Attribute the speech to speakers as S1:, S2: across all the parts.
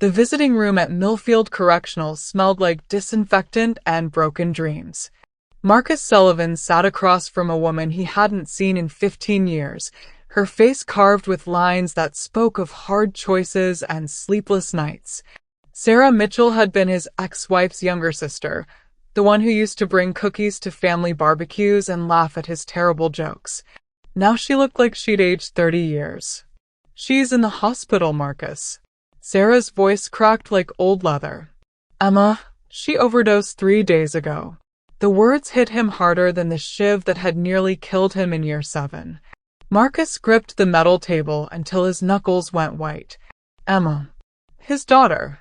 S1: The visiting room at Millfield Correctional smelled like disinfectant and broken dreams. Marcus Sullivan sat across from a woman he hadn't seen in 15 years, her face carved with lines that spoke of hard choices and sleepless nights. Sarah Mitchell had been his ex-wife's younger sister, the one who used to bring cookies to family barbecues and laugh at his terrible jokes. Now she looked like she'd aged 30 years. "She's in the hospital, Marcus." Sarah's voice cracked like old leather. "Emma, she overdosed 3 days ago." The words hit him harder than the shiv that had nearly killed him in year 7. Marcus gripped the metal table until his knuckles went white. Emma. His daughter.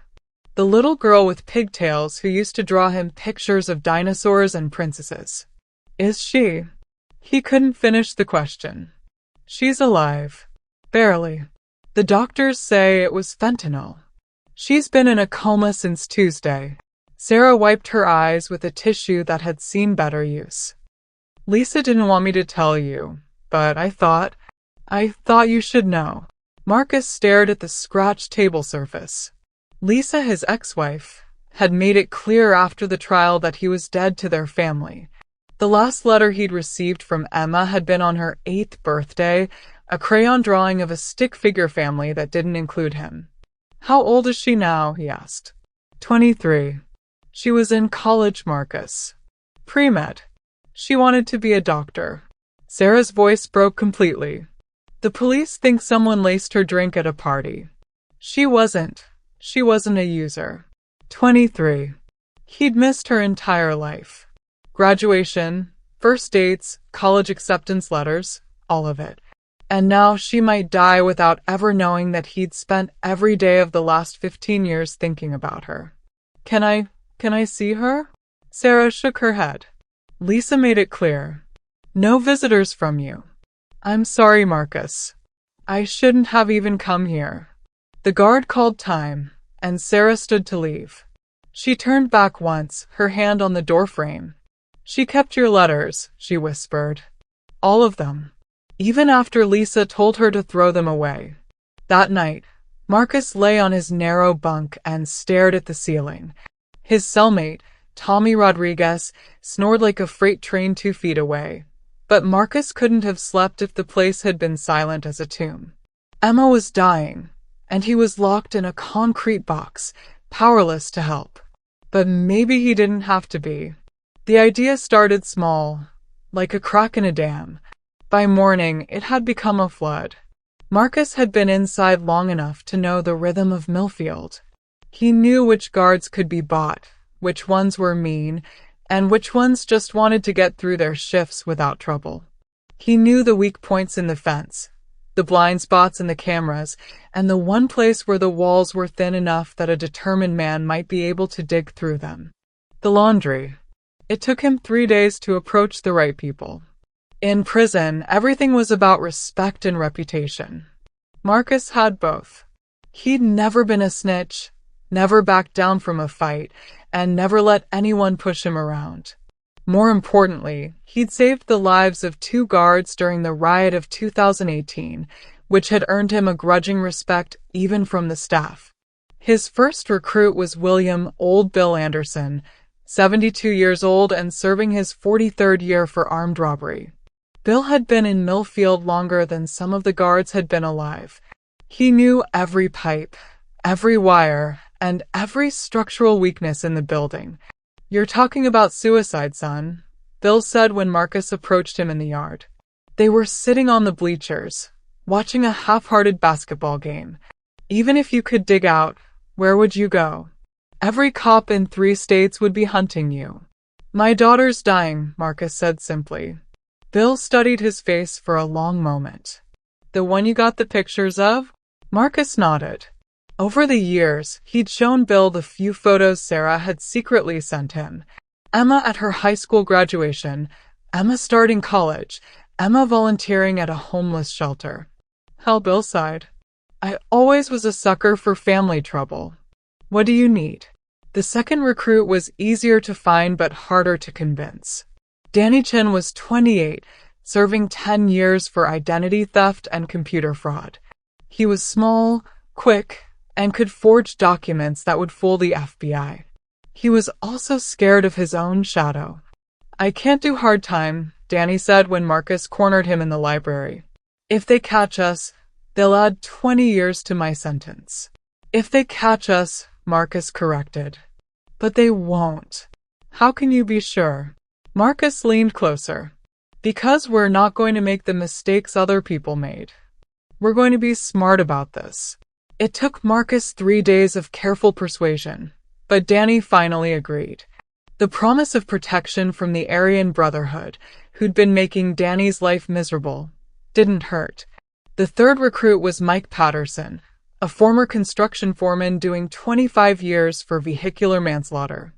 S1: The little girl with pigtails who used to draw him pictures of dinosaurs and princesses. Is she? He couldn't finish the question. She's alive. Barely. The doctors say it was fentanyl. She's been in a coma since Tuesday. Sarah wiped her eyes with a tissue that had seen better use. Lisa didn't want me to tell you, but I thought you should know. Marcus stared at the scratched table surface. Lisa, his ex-wife, had made it clear after the trial that he was dead to their family. The last letter he'd received from Emma had been on her 8th birthday, a crayon drawing of a stick figure family that didn't include him. How old is she now? He asked. 23. She was in college, Marcus. Pre-med. She wanted to be a doctor. Sarah's voice broke completely. The police think someone laced her drink at a party. She wasn't. She wasn't a user. 23. He'd missed her entire life. Graduation, first dates, college acceptance letters, all of it. And now she might die without ever knowing that he'd spent every day of the last 15 years thinking about her. Can I see her? Sarah shook her head. Lisa made it clear. No visitors from you. I'm sorry, Marcus. I shouldn't have even come here. The guard called time, and Sarah stood to leave. She turned back once, her hand on the doorframe. She kept your letters, she whispered. All of them. Even after Lisa told her to throw them away. That night, Marcus lay on his narrow bunk and stared at the ceiling. His cellmate, Tommy Rodriguez, snored like a freight train 2 feet away. But Marcus couldn't have slept if the place had been silent as a tomb. Emma was dying, and he was locked in a concrete box, powerless to help. But maybe he didn't have to be. The idea started small, like a crack in a dam. By morning, it had become a flood. Marcus had been inside long enough to know the rhythm of Millfield. He knew which guards could be bought, which ones were mean, and which ones just wanted to get through their shifts without trouble. He knew the weak points in the fence, the blind spots in the cameras, and the one place where the walls were thin enough that a determined man might be able to dig through them. The laundry. It took him 3 days to approach the right people. In prison, everything was about respect and reputation. Marcus had both. He'd never been a snitch, never backed down from a fight, and never let anyone push him around. More importantly, he'd saved the lives of 2 guards during the riot of 2018, which had earned him a grudging respect even from the staff. His first recruit was William "Old Bill" Anderson, 72 years old and serving his 43rd year for armed robbery. Bill had been in Millfield longer than some of the guards had been alive. He knew every pipe, every wire, and every structural weakness in the building. You're talking about suicide, son, Bill said when Marcus approached him in the yard. They were sitting on the bleachers, watching a half-hearted basketball game. Even if you could dig out, where would you go? Every cop in 3 states would be hunting you. My daughter's dying, Marcus said simply. Bill studied his face for a long moment. The one you got the pictures of? Marcus nodded. Over the years, he'd shown Bill the few photos Sarah had secretly sent him. Emma at her high school graduation, Emma starting college, Emma volunteering at a homeless shelter. Hell, Bill sighed. I always was a sucker for family trouble. What do you need? The second recruit was easier to find but harder to convince. Danny Chin was 28, serving 10 years for identity theft and computer fraud. He was small, quick, and could forge documents that would fool the FBI. He was also scared of his own shadow. "I can't do hard time," Danny said when Marcus cornered him in the library. "If they catch us, they'll add 20 years to my sentence." "If they catch us," Marcus corrected. "But they won't." "How can you be sure?" Marcus leaned closer. "Because we're not going to make the mistakes other people made. We're going to be smart about this." It took Marcus 3 days of careful persuasion, but Danny finally agreed. The promise of protection from the Aryan Brotherhood, who'd been making Danny's life miserable, didn't hurt. The third recruit was Mike Patterson, a former construction foreman doing 25 years for vehicular manslaughter.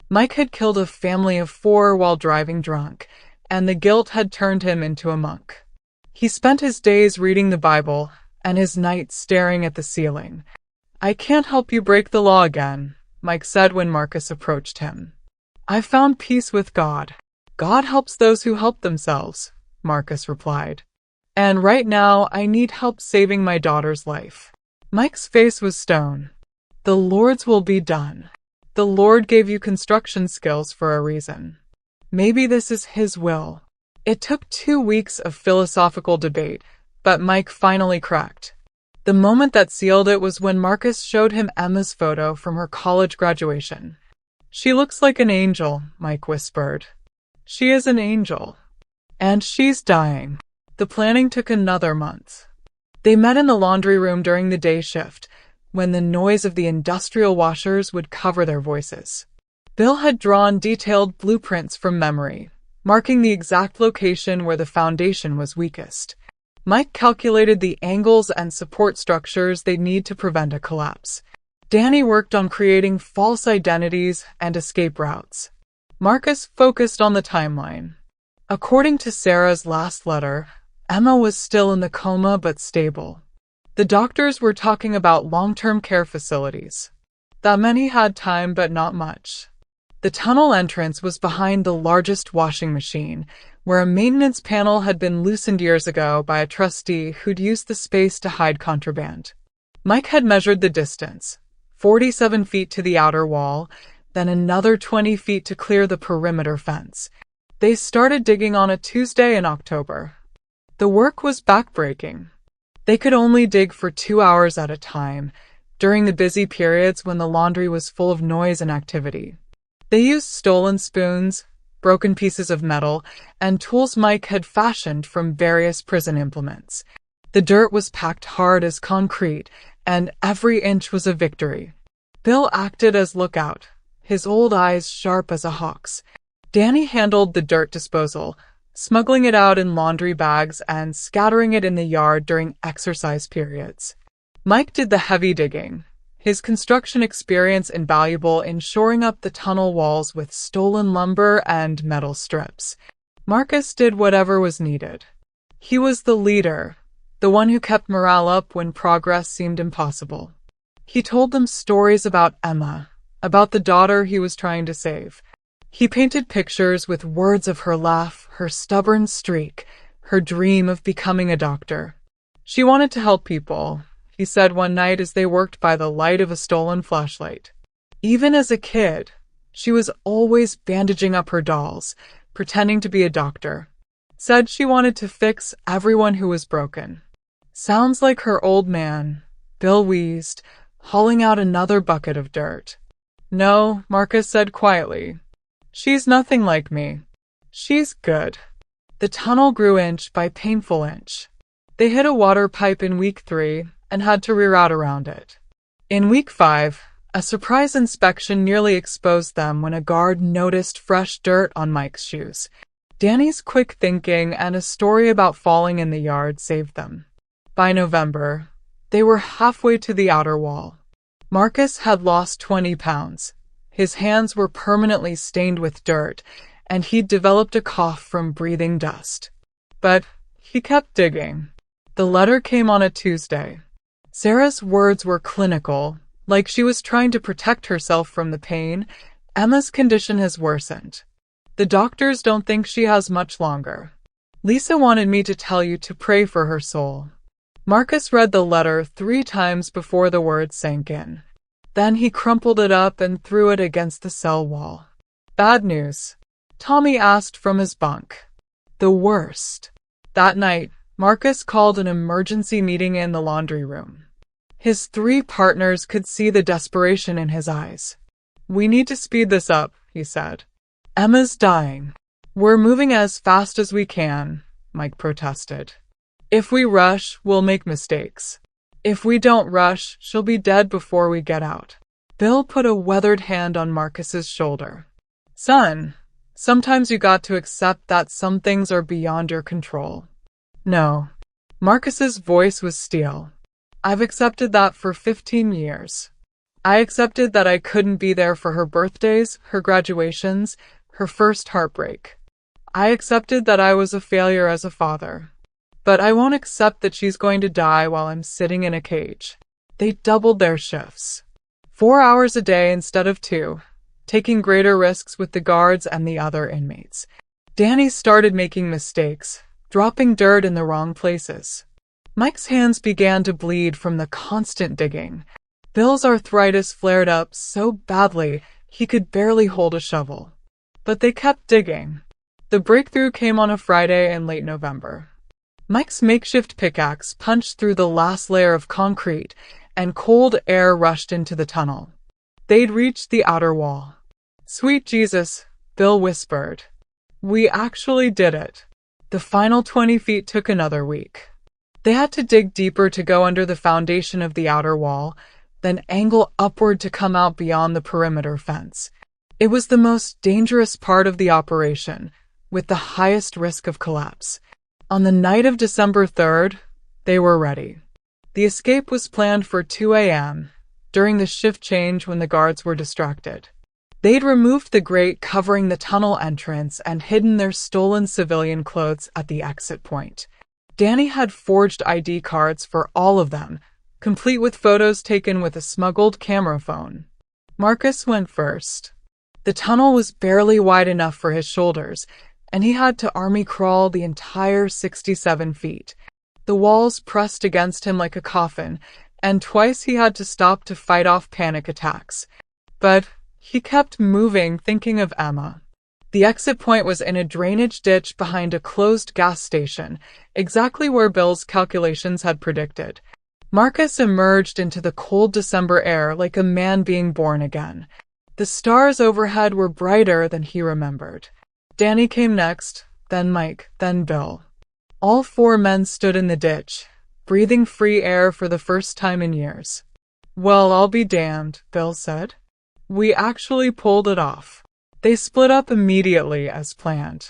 S1: Mike had killed a family of 4 while driving drunk, and the guilt had turned him into a monk. He spent his days reading the Bible and his nights staring at the ceiling. "I can't help you break the law again," Mike said when Marcus approached him. "I've found peace with God." "God helps those who help themselves," Marcus replied. "And right now, I need help saving my daughter's life." Mike's face was stone. "The Lord's will be done. The Lord gave you construction skills for a reason. Maybe this is His will." It took 2 weeks of philosophical debate, but Mike finally cracked. The moment that sealed it was when Marcus showed him Emma's photo from her college graduation. "She looks like an angel," Mike whispered. "She is an angel. And she's dying." The planning took another month. They met in the laundry room during the day shift, when the noise of the industrial washers would cover their voices. Bill had drawn detailed blueprints from memory, marking the exact location where the foundation was weakest. Mike calculated the angles and support structures they'd need to prevent a collapse. Danny worked on creating false identities and escape routes. Marcus focused on the timeline. According to Sarah's last letter, Emma was still in the coma but stable. The doctors were talking about long-term care facilities. That meant he had time but not much. The tunnel entrance was behind the largest washing machine, where a maintenance panel had been loosened years ago by a trustee who'd used the space to hide contraband. Mike had measured the distance, 47 feet to the outer wall, then another 20 feet to clear the perimeter fence. They started digging on a Tuesday in October. The work was backbreaking. They could only dig for 2 hours at a time, during the busy periods when the laundry was full of noise and activity. They used stolen spoons, broken pieces of metal, and tools Mike had fashioned from various prison implements. The dirt was packed hard as concrete, and every inch was a victory. Bill acted as lookout, his old eyes sharp as a hawk's. Danny handled the dirt disposal, smuggling it out in laundry bags and scattering it in the yard during exercise periods. Mike did the heavy digging, his construction experience invaluable in shoring up the tunnel walls with stolen lumber and metal strips. Marcus did whatever was needed. He was the leader, the one who kept morale up when progress seemed impossible. He told them stories about Emma, about the daughter he was trying to save. He painted pictures with words of her laugh, her stubborn streak, her dream of becoming a doctor. "She wanted to help people," he said one night as they worked by the light of a stolen flashlight. Even as a kid, she was always bandaging up her dolls, pretending to be a doctor. Said she wanted to fix everyone who was broken. "Sounds like her old man," Bill wheezed, hauling out another bucket of dirt. "No," Marcus said quietly. "She's nothing like me. She's good." The tunnel grew inch by painful inch. They hit a water pipe in week 3 and had to reroute around it. In week 5, a surprise inspection nearly exposed them when a guard noticed fresh dirt on Mike's shoes. Danny's quick thinking and a story about falling in the yard saved them. By November, they were halfway to the outer wall. Marcus had lost 20 pounds. His hands were permanently stained with dirt, and he'd developed a cough from breathing dust. But he kept digging. The letter came on a Tuesday. Sarah's words were clinical, like she was trying to protect herself from the pain. "Emma's condition has worsened. The doctors don't think she has much longer. Lisa wanted me to tell you to pray for her soul." Marcus read the letter 3 times before the words sank in. Then he crumpled it up and threw it against the cell wall. Bad news, Tommy asked from his bunk. The worst. That night, Marcus called an emergency meeting in the laundry room. His 3 partners could see the desperation in his eyes. "We need to speed this up," he said. "Emma's dying." "We're moving as fast as we can," Mike protested. "If we rush, we'll make mistakes. If we don't rush, she'll be dead before we get out." Bill put a weathered hand on Marcus's shoulder. "Son, sometimes you got to accept that some things are beyond your control." "No." Marcus's voice was steel. "I've accepted that for 15 years. I accepted that I couldn't be there for her birthdays, her graduations, her first heartbreak. I accepted that I was a failure as a father. But I won't accept that she's going to die while I'm sitting in a cage." They doubled their shifts. 4 hours a day instead of 2, taking greater risks with the guards and the other inmates. Danny started making mistakes, dropping dirt in the wrong places. Mike's hands began to bleed from the constant digging. Bill's arthritis flared up so badly he could barely hold a shovel. But they kept digging. The breakthrough came on a Friday in late November. Mike's makeshift pickaxe punched through the last layer of concrete, and cold air rushed into the tunnel. They'd reached the outer wall. "Sweet Jesus," Bill whispered. "We actually did it." The final 20 feet took another week. They had to dig deeper to go under the foundation of the outer wall, then angle upward to come out beyond the perimeter fence. It was the most dangerous part of the operation, with the highest risk of collapse. On the night of December 3rd, they were ready. The escape was planned for 2 a.m., during the shift change when the guards were distracted. They'd removed the grate covering the tunnel entrance and hidden their stolen civilian clothes at the exit point. Danny had forged ID cards for all of them, complete with photos taken with a smuggled camera phone. Marcus went first. The tunnel was barely wide enough for his shoulders, and he had to army crawl the entire 67 feet. The walls pressed against him like a coffin, and twice he had to stop to fight off panic attacks. But he kept moving, thinking of Emma. The exit point was in a drainage ditch behind a closed gas station, exactly where Bill's calculations had predicted. Marcus emerged into the cold December air like a man being born again. The stars overhead were brighter than he remembered. Danny came next, then Mike, then Bill. All 4 men stood in the ditch, breathing free air for the first time in years. "Well, I'll be damned," Bill said. "We actually pulled it off." They split up immediately as planned.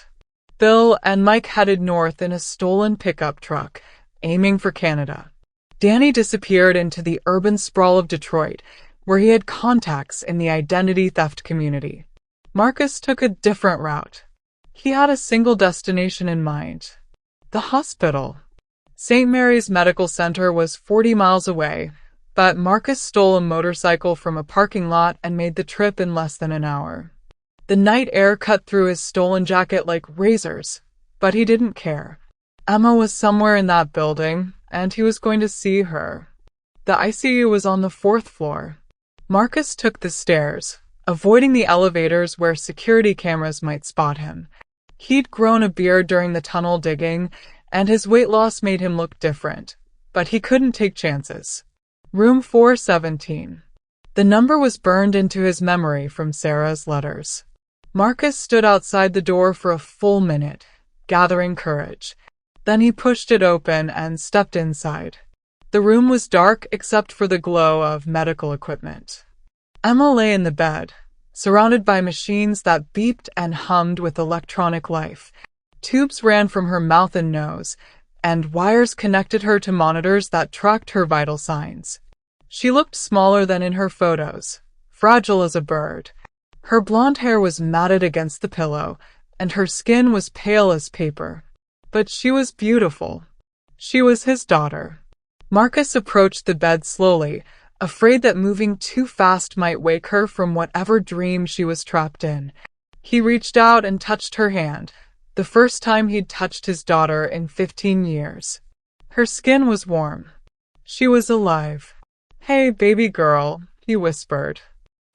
S1: Bill and Mike headed north in a stolen pickup truck, aiming for Canada. Danny disappeared into the urban sprawl of Detroit, where he had contacts in the identity theft community. Marcus took a different route. He had a single destination in mind: the hospital. St. Mary's Medical Center was 40 miles away, but Marcus stole a motorcycle from a parking lot and made the trip in less than an hour. The night air cut through his stolen jacket like razors, but he didn't care. Emma was somewhere in that building, and he was going to see her. The ICU was on the 4th floor. Marcus took the stairs, avoiding the elevators where security cameras might spot him. He'd grown a beard during the tunnel digging, and his weight loss made him look different, but he couldn't take chances. Room 417. The number was burned into his memory from Sarah's letters. Marcus stood outside the door for a full minute, gathering courage. Then he pushed it open and stepped inside. The room was dark except for the glow of medical equipment. Emma lay in the bed, surrounded by machines that beeped and hummed with electronic life. Tubes ran from her mouth and nose, and wires connected her to monitors that tracked her vital signs. She looked smaller than in her photos, fragile as a bird. Her blonde hair was matted against the pillow, and her skin was pale as paper. But she was beautiful. She was his daughter. Marcus approached the bed slowly, afraid that moving too fast might wake her from whatever dream she was trapped in. He reached out and touched her hand, the first time he'd touched his daughter in 15 years. Her skin was warm. She was alive. "Hey, baby girl," he whispered.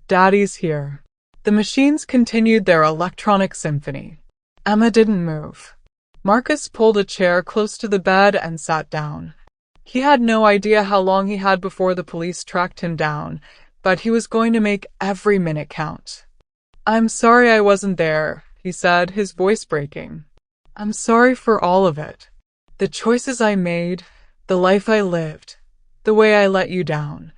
S1: "Daddy's here." The machines continued their electronic symphony. Emma didn't move. Marcus pulled a chair close to the bed and sat down. He had no idea how long he had before the police tracked him down, but he was going to make every minute count. "I'm sorry I wasn't there," he said, his voice breaking. "I'm sorry for all of it. The choices I made, the life I lived, the way I let you down.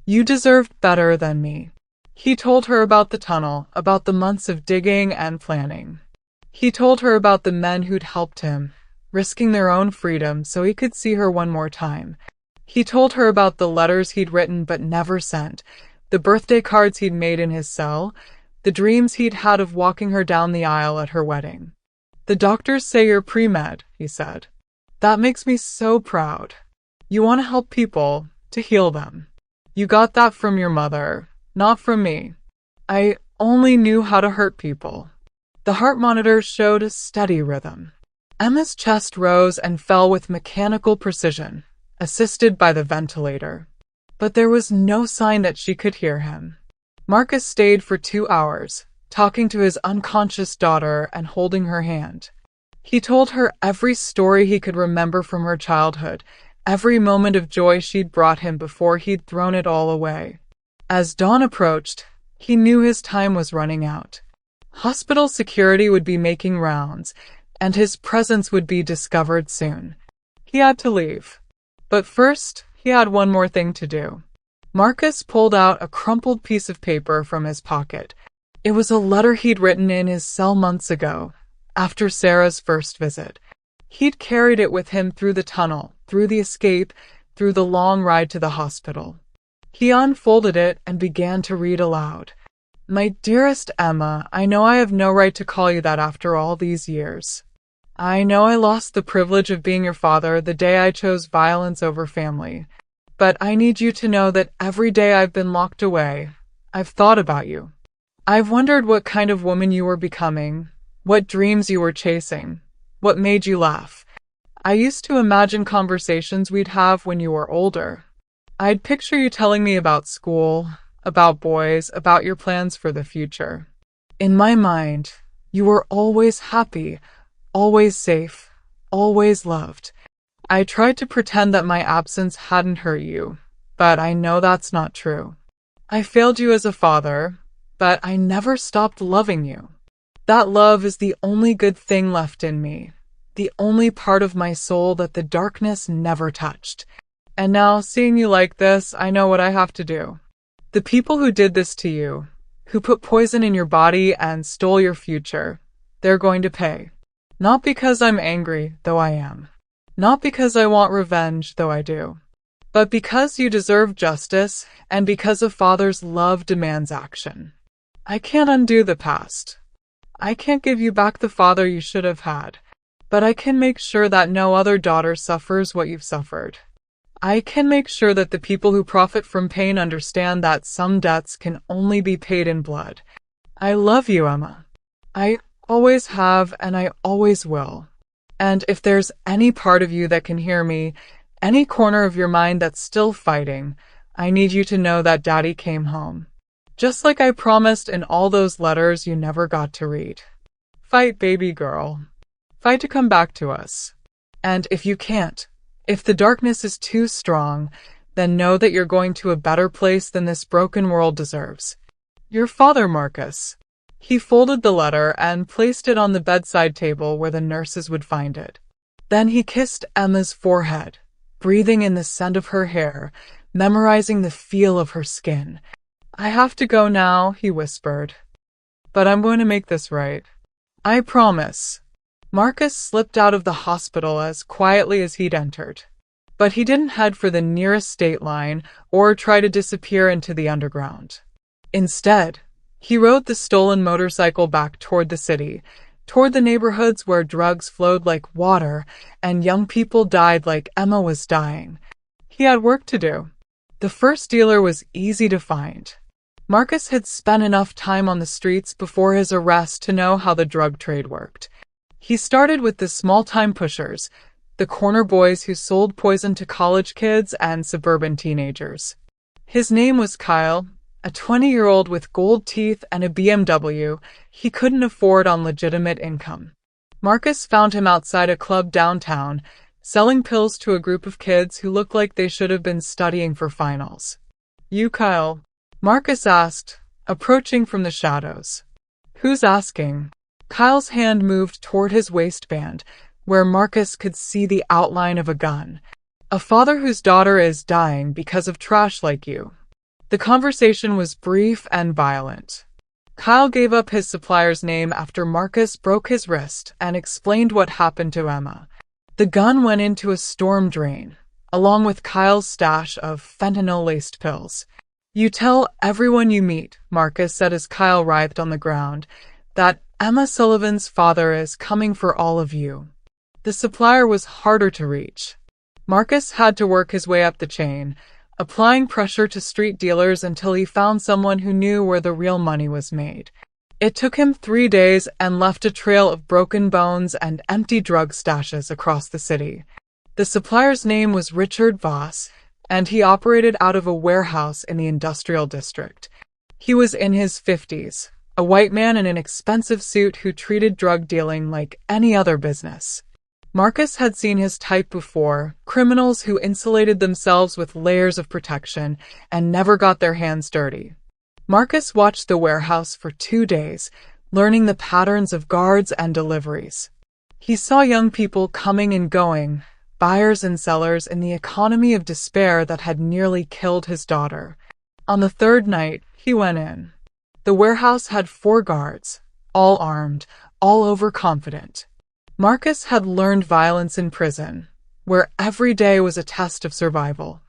S1: You deserved better than me." He told her about the tunnel, about the months of digging and planning. He told her about the men who'd helped him, risking their own freedom so he could see her one more time. He told her about the letters he'd written but never sent, the birthday cards he'd made in his cell, the dreams he'd had of walking her down the aisle at her wedding. "The doctors say you're pre-med," he said. "That makes me so proud. You want to help people, to heal them. You got that from your mother, not from me. I only knew how to hurt people." The heart monitor showed a steady rhythm. Emma's chest rose and fell with mechanical precision, assisted by the ventilator. But there was no sign that she could hear him. Marcus stayed for 2 hours, talking to his unconscious daughter and holding her hand. He told her every story he could remember from her childhood, every moment of joy she'd brought him before he'd thrown it all away. As dawn approached, he knew his time was running out. Hospital security would be making rounds, and his presence would be discovered soon. He had to leave. But first, he had one more thing to do. Marcus pulled out a crumpled piece of paper from his pocket. It was a letter he'd written in his cell months ago, after Sarah's first visit. He'd carried it with him through the tunnel, through the escape, through the long ride to the hospital. He unfolded it and began to read aloud. "My dearest Emma, I know I have no right to call you that after all these years. I know I lost the privilege of being your father the day I chose violence over family. But I need you to know that every day I've been locked away, I've thought about you. I've wondered what kind of woman you were becoming, what dreams you were chasing, what made you laugh. I used to imagine conversations we'd have when you were older. I'd picture you telling me about school, about boys, about your plans for the future. In my mind, you were always happy, always safe, always loved. I tried to pretend that my absence hadn't hurt you, but I know that's not true. I failed you as a father, but I never stopped loving you. That love is the only good thing left in me, the only part of my soul that the darkness never touched. And now, seeing you like this, I know what I have to do. The people who did this to you, who put poison in your body and stole your future, they're going to pay. Not because I'm angry, though I am. Not because I want revenge, though I do. But because you deserve justice, and because a father's love demands action. I can't undo the past. I can't give you back the father you should have had. But I can make sure that no other daughter suffers what you've suffered. I can make sure that the people who profit from pain understand that some debts can only be paid in blood. I love you, Emma. I always have, and I always will. And if there's any part of you that can hear me, any corner of your mind that's still fighting, I need you to know that Daddy came home. Just like I promised in all those letters you never got to read. Fight, baby girl. Fight to come back to us. And if you can't, if the darkness is too strong, then know that you're going to a better place than this broken world deserves. Your father, Marcus." He folded the letter and placed it on the bedside table where the nurses would find it. Then he kissed Emma's forehead, breathing in the scent of her hair, memorizing the feel of her skin. "I have to go now," he whispered. "But I'm going to make this right. I promise." Marcus slipped out of the hospital as quietly as he'd entered. But he didn't head for the nearest state line or try to disappear into the underground. Instead, he rode the stolen motorcycle back toward the city, toward the neighborhoods where drugs flowed like water and young people died like Emma was dying. He had work to do. The first dealer was easy to find. Marcus had spent enough time on the streets before his arrest to know how the drug trade worked. He started with the small-time pushers, the corner boys who sold poison to college kids and suburban teenagers. His name was Kyle, a 20-year-old with gold teeth and a BMW he couldn't afford on legitimate income. Marcus found him outside a club downtown, selling pills to a group of kids who looked like they should have been studying for finals. "You, Kyle?" Marcus asked, approaching from the shadows. "Who's asking?" Kyle's hand moved toward his waistband, where Marcus could see the outline of a gun. "A father whose daughter is dying because of trash like you." The conversation was brief and violent. Kyle gave up his supplier's name after Marcus broke his wrist and explained what happened to Emma. The gun went into a storm drain, along with Kyle's stash of fentanyl-laced pills. "You tell everyone you meet," Marcus said as Kyle writhed on the ground, "that Emma Sullivan's father is coming for all of you." The supplier was harder to reach. Marcus had to work his way up the chain, applying pressure to street dealers until he found someone who knew where the real money was made. It took him 3 days and left a trail of broken bones and empty drug stashes across the city. The supplier's name was Richard Voss, and he operated out of a warehouse in the industrial district. He was in his 50s, a white man in an expensive suit who treated drug dealing like any other business. Marcus had seen his type before, criminals who insulated themselves with layers of protection and never got their hands dirty. Marcus watched the warehouse for 2 days, learning the patterns of guards and deliveries. He saw young people coming and going, buyers and sellers in the economy of despair that had nearly killed his daughter. On the 3rd night, he went in. The warehouse had 4 guards, all armed, all overconfident. Marcus had learned violence in prison, where every day was a test of survival.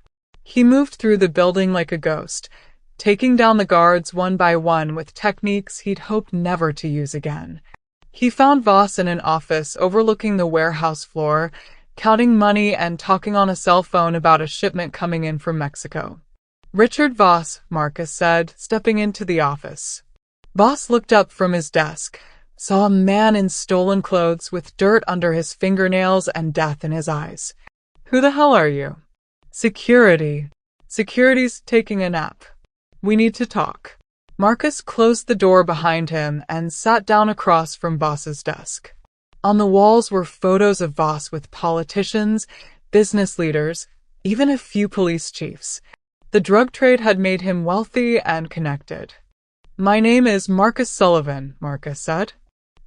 S1: He moved through the building like a ghost, taking down the guards one by one with techniques he'd hoped never to use again. He found Voss in an office overlooking the warehouse floor, counting money and talking on a cell phone about a shipment coming in from Mexico. "Richard Voss," Marcus said, stepping into the office. Voss looked up from his desk, saw a man in stolen clothes with dirt under his fingernails and death in his eyes. "Who the hell are you?" "Security." "Security's taking a nap. We need to talk." Marcus closed the door behind him and sat down across from Voss's desk. On the walls were photos of Voss with politicians, business leaders, even a few police chiefs. The drug trade had made him wealthy and connected. "My name is Marcus Sullivan," Marcus said.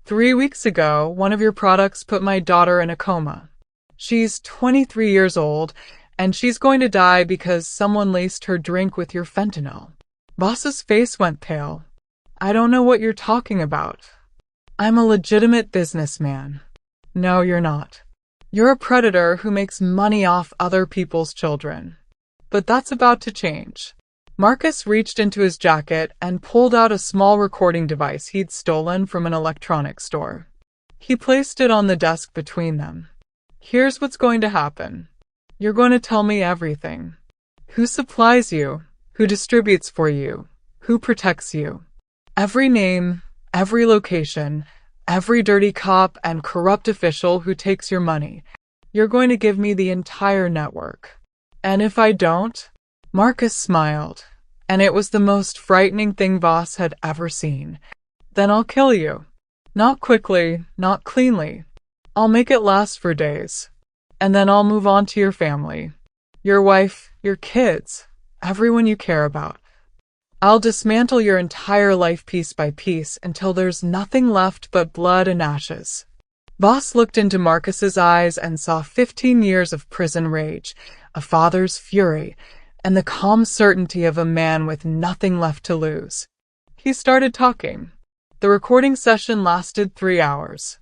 S1: 3 weeks ago, one of your products put my daughter in a coma. She's 23 years old, and she's going to die because someone laced her drink with your fentanyl." Voss's face went pale. "I don't know what you're talking about. I'm a legitimate businessman." "No, you're not. You're a predator who makes money off other people's children. But that's about to change." Marcus reached into his jacket and pulled out a small recording device he'd stolen from an electronics store. He placed it on the desk between them. "Here's what's going to happen. You're going to tell me everything. Who supplies you? Who distributes for you? Who protects you? Every name, every location, every dirty cop and corrupt official who takes your money. You're going to give me the entire network. And if I don't?" Marcus smiled, and it was the most frightening thing Voss had ever seen. "Then I'll kill you. Not quickly, not cleanly. I'll make it last for days. And then I'll move on to your family. Your wife, your kids, everyone you care about. I'll dismantle your entire life piece by piece until there's nothing left but blood and ashes." Voss looked into Marcus's eyes and saw 15 years of prison rage, a father's fury, and the calm certainty of a man with nothing left to lose. He started talking. The recording session lasted 3 hours.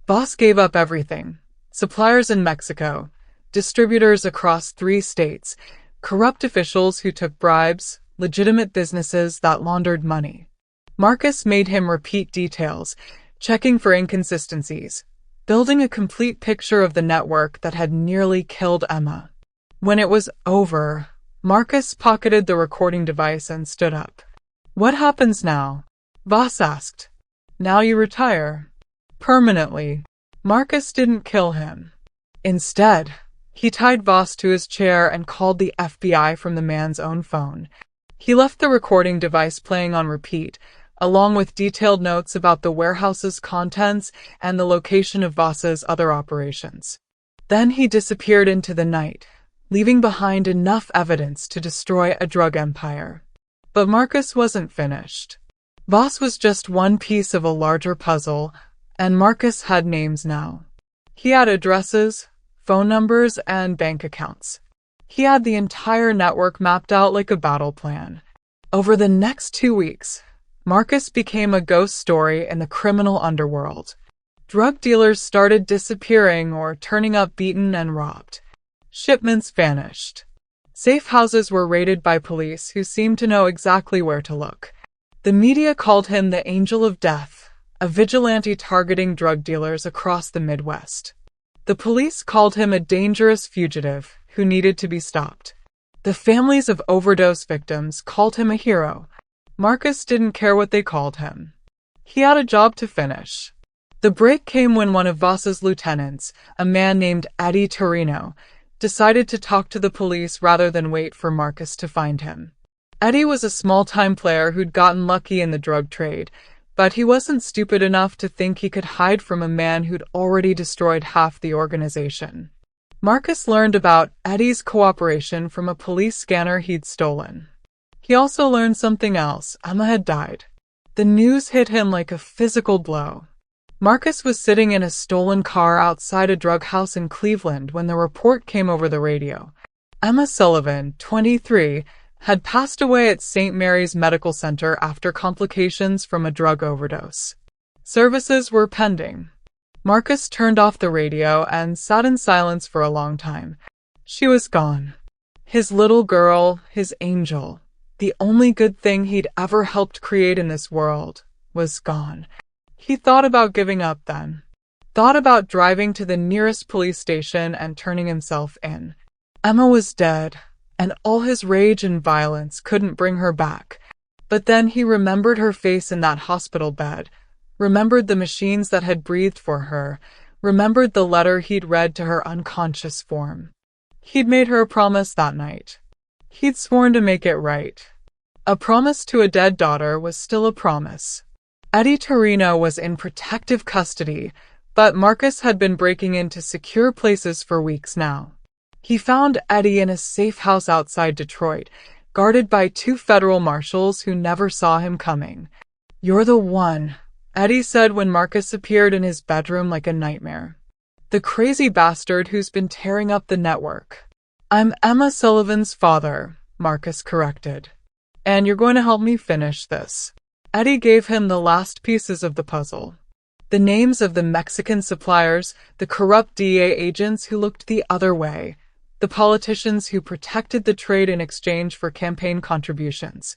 S1: Voss gave up everything: suppliers in Mexico, distributors across 3 states, corrupt officials who took bribes, legitimate businesses that laundered money. Marcus made him repeat details, checking for inconsistencies, building a complete picture of the network that had nearly killed Emma. When it was over, Marcus pocketed the recording device and stood up. "What happens now?" Voss asked. "Now you retire. Permanently." Marcus didn't kill him. Instead, he tied Voss to his chair and called the FBI from the man's own phone. He left the recording device playing on repeat, along with detailed notes about the warehouse's contents and the location of Voss's other operations. Then he disappeared into the night, leaving behind enough evidence to destroy a drug empire. But Marcus wasn't finished. Voss was just one piece of a larger puzzle, and Marcus had names now. He had addresses, phone numbers, and bank accounts. He had the entire network mapped out like a battle plan. Over the next 2 weeks, Marcus became a ghost story in the criminal underworld. Drug dealers started disappearing or turning up beaten and robbed. Shipments vanished. Safe houses were raided by police who seemed to know exactly where to look. The media called him the Angel of Death, a vigilante targeting drug dealers across the Midwest. The police called him a dangerous fugitive who needed to be stopped. The families of overdose victims called him a hero. Marcus didn't care what they called him. He had a job to finish. The break came when one of Voss's lieutenants, a man named Eddie Torino, decided to talk to the police rather than wait for Marcus to find him. Eddie was a small-time player who'd gotten lucky in the drug trade, but he wasn't stupid enough to think he could hide from a man who'd already destroyed half the organization. Marcus learned about Eddie's cooperation from a police scanner he'd stolen. He also learned something else. Emma had died. The news hit him like a physical blow. Marcus was sitting in a stolen car outside a drug house in Cleveland when the report came over the radio. Emma Sullivan, 23, had passed away at St. Mary's Medical Center after complications from a drug overdose. Services were pending. Marcus turned off the radio and sat in silence for a long time. She was gone. His little girl, his angel, the only good thing he'd ever helped create in this world, was gone. He thought about giving up then. Thought about driving to the nearest police station and turning himself in. Emma was dead, and all his rage and violence couldn't bring her back. But then he remembered her face in that hospital bed, remembered the machines that had breathed for her, remembered the letter he'd read to her unconscious form. He'd made her a promise that night. He'd sworn to make it right. A promise to a dead daughter was still a promise. Eddie Torino was in protective custody, but Marcus had been breaking into secure places for weeks now. He found Eddie in a safe house outside Detroit, guarded by 2 federal marshals who never saw him coming. "You're the one," Eddie said when Marcus appeared in his bedroom like a nightmare. "The crazy bastard who's been tearing up the network." "I'm Emma Sullivan's father," Marcus corrected. "And you're going to help me finish this." Eddie gave him the last pieces of the puzzle. The names of the Mexican suppliers, the corrupt DEA agents who looked the other way, the politicians who protected the trade in exchange for campaign contributions.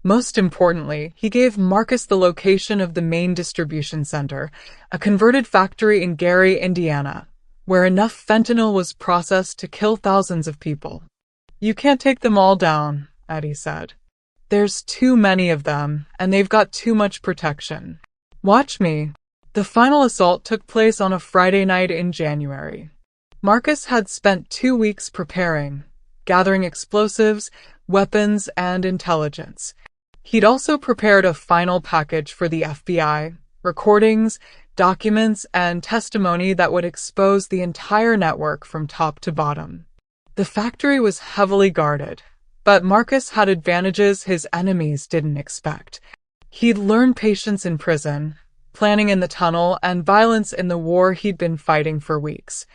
S1: Most importantly, he gave Marcus the location of the main distribution center, a converted factory in Gary, Indiana, where enough fentanyl was processed to kill thousands of people. "You can't take them all down," Eddie said. "There's too many of them, and they've got too much protection. Watch me." The final assault took place on a Friday night in January. Marcus had spent 2 weeks preparing, gathering explosives, weapons, and intelligence. He'd also prepared a final package for the FBI, recordings, documents, and testimony that would expose the entire network from top to bottom. The factory was heavily guarded, but Marcus had advantages his enemies didn't expect. He'd learned patience in prison, planning in the tunnel, and violence in the war he'd been fighting for weeks.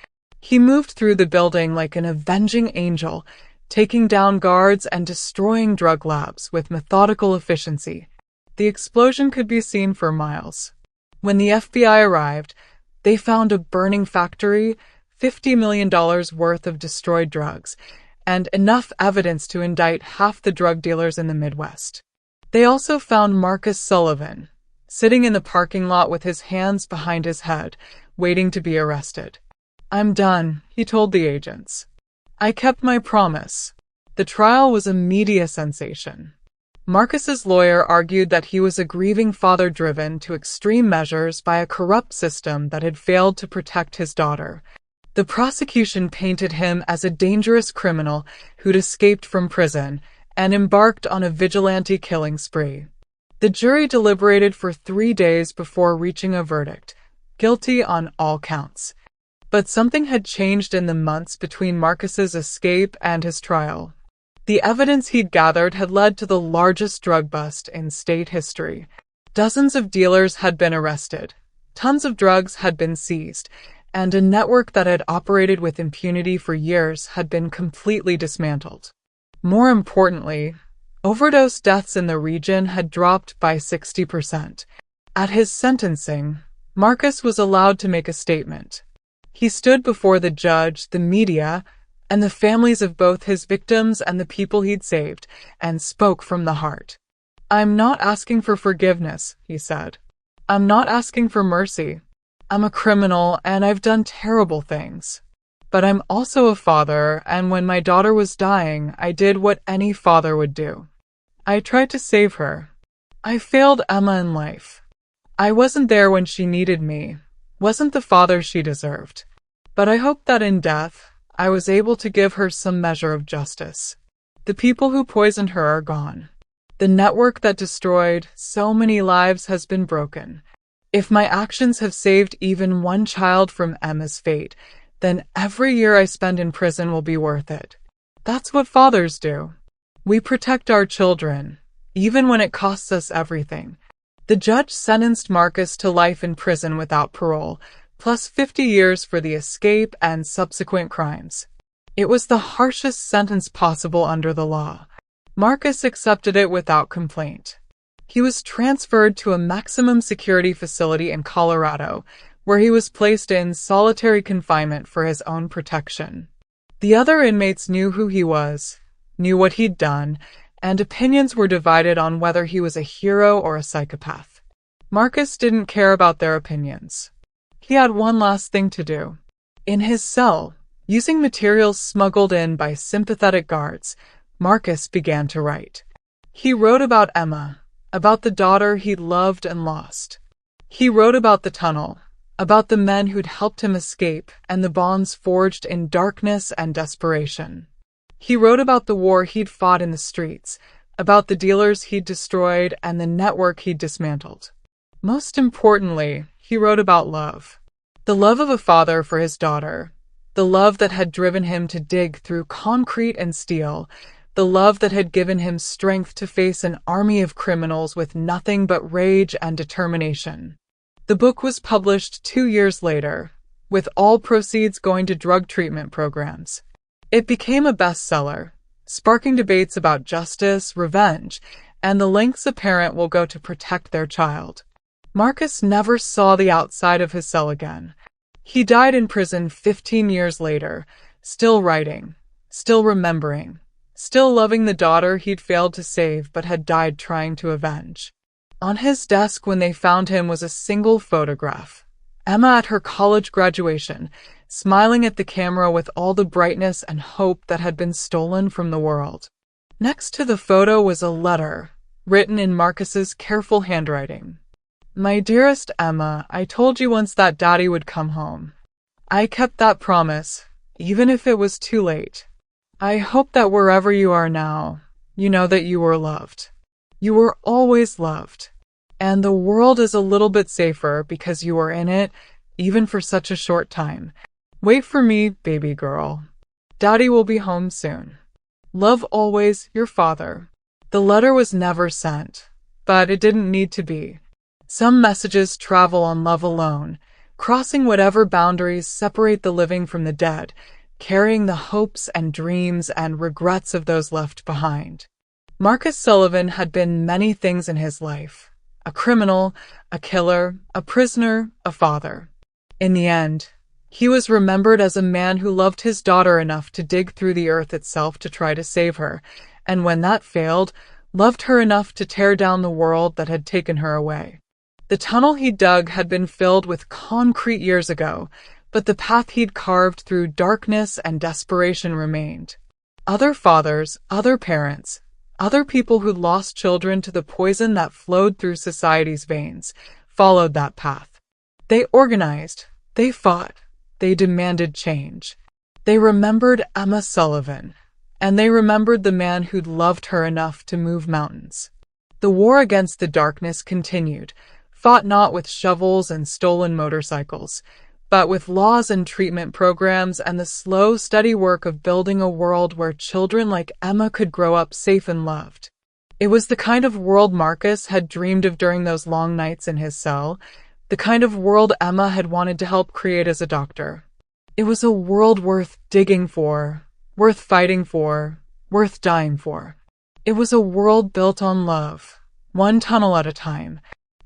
S1: He moved through the building like an avenging angel, taking down guards and destroying drug labs with methodical efficiency. The explosion could be seen for miles. When the FBI arrived, they found a burning factory, $50 million worth of destroyed drugs, and enough evidence to indict half the drug dealers in the Midwest. They also found Marcus Sullivan, sitting in the parking lot with his hands behind his head, waiting to be arrested. "I'm done," he told the agents. "I kept my promise." The trial was a media sensation. Marcus's lawyer argued that he was a grieving father driven to extreme measures by a corrupt system that had failed to protect his daughter. The prosecution painted him as a dangerous criminal who'd escaped from prison and embarked on a vigilante killing spree. The jury deliberated for 3 days before reaching a verdict, guilty on all counts. But something had changed in the months between Marcus's escape and his trial. The evidence he'd gathered had led to the largest drug bust in state history. Dozens of dealers had been arrested, tons of drugs had been seized, and a network that had operated with impunity for years had been completely dismantled. More importantly, overdose deaths in the region had dropped by 60%. At his sentencing, Marcus was allowed to make a statement. He stood before the judge, the media, and the families of both his victims and the people he'd saved, and spoke from the heart. "I'm not asking for forgiveness," he said. "I'm not asking for mercy. I'm a criminal and I've done terrible things. But I'm also a father, and when my daughter was dying, I did what any father would do. I tried to save her. I failed Emma in life. I wasn't there when she needed me, wasn't the father she deserved. But I hope that in death, I was able to give her some measure of justice. The people who poisoned her are gone. The network that destroyed so many lives has been broken. If my actions have saved even one child from Emma's fate, then every year I spend in prison will be worth it. That's what fathers do. We protect our children, even when it costs us everything." The judge sentenced Marcus to life in prison without parole, plus 50 years for the escape and subsequent crimes. It was the harshest sentence possible under the law. Marcus accepted it without complaint. He was transferred to a maximum security facility in Colorado, where he was placed in solitary confinement for his own protection. The other inmates knew who he was, knew what he'd done, and opinions were divided on whether he was a hero or a psychopath. Marcus didn't care about their opinions. He had one last thing to do. In his cell, using materials smuggled in by sympathetic guards, Marcus began to write. He wrote about Emma, about the daughter he'd loved and lost. He wrote about the tunnel, about the men who'd helped him escape and the bonds forged in darkness and desperation. He wrote about the war he'd fought in the streets, about the dealers he'd destroyed and the network he'd dismantled. Most importantly, he wrote about love. The love of a father for his daughter, the love that had driven him to dig through concrete and steel, the love that had given him strength to face an army of criminals with nothing but rage and determination. The book was published 2 years later, with all proceeds going to drug treatment programs. It became a bestseller, sparking debates about justice, revenge, and the lengths a parent will go to protect their child. Marcus never saw the outside of his cell again. He died in prison 15 years later, still writing, still remembering, still loving the daughter he'd failed to save but had died trying to avenge. On his desk when they found him was a single photograph. Emma at her college graduation, smiling at the camera with all the brightness and hope that had been stolen from the world. Next to the photo was a letter, written in Marcus's careful handwriting. "My dearest Emma, I told you once that Daddy would come home. I kept that promise, even if it was too late. I hope that wherever you are now, you know that you were loved. You were always loved. And the world is a little bit safer because you were in it, even for such a short time. Wait for me, baby girl. Daddy will be home soon. Love always, your father." The letter was never sent, but it didn't need to be. Some messages travel on love alone, crossing whatever boundaries separate the living from the dead, carrying the hopes and dreams and regrets of those left behind. Marcus Sullivan had been many things in his life: a criminal, a killer, a prisoner, a father. In the end, he was remembered as a man who loved his daughter enough to dig through the earth itself to try to save her, and when that failed, loved her enough to tear down the world that had taken her away. The tunnel he dug had been filled with concrete years ago, but the path he'd carved through darkness and desperation remained. Other fathers, other parents, other people who'd lost children to the poison that flowed through society's veins, followed that path. They organized, they fought, they demanded change. They remembered Emma Sullivan, and they remembered the man who'd loved her enough to move mountains. The war against the darkness continued, fought not with shovels and stolen motorcycles, but with laws and treatment programs and the slow, steady work of building a world where children like Emma could grow up safe and loved. It was the kind of world Marcus had dreamed of during those long nights in his cell, the kind of world Emma had wanted to help create as a doctor. It was a world worth digging for, worth fighting for, worth dying for. It was a world built on love, one tunnel at a time.